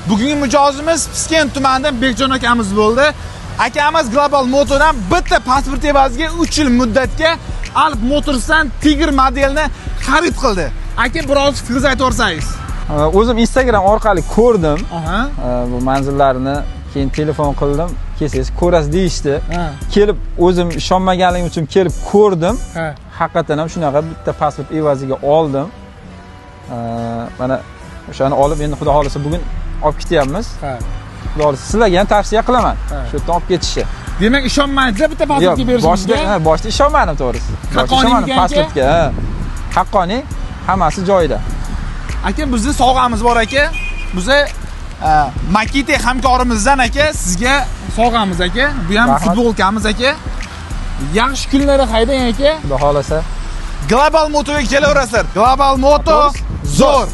Bugungi mijozimiz Piskent tumanidan Bekjon akamiz bo'ldi. Akamiz Global Motordan bitta pasport evaziga 3 yil muddatga Alp Motorsdan Tiger modelni xarid qildi. Aka, biroz fikringizni aytib o'rsangiz. O'zim Instagram orqali ko'rdim. Aha. Bu manzillarni, keyin telefon qildim. Kelsangiz ko'rasiz deyishdi. Kelib o'zim ishonmaganim uchun kelib ko'rdim. Haqiqatan ham shunaqa bitta pasport evaziga oldim. Mana o'shani olib endi xudo xolisa bugun olib ketyapmiz. Xudo xolisa sizlarga ham tavsiya qilaman. Shu yerdan olib ketishni. Demak, ishonmaydingiz bitta pasportga berishingizga? Boshda ishonmadim to'g'risi. Haqqoniy pasportga. Haqqoniy, hammasi joyida. Aka, bizning sovg'amiz bor aka. Biza Makite hamkorimizdan aka sizga sovg'amiz aka. Bu ham futbolkamiz aka. Yaxshi kunlari haydang aka. Xudo xolasa Global Motorga kelaverasizlar. Global Motor zo'r.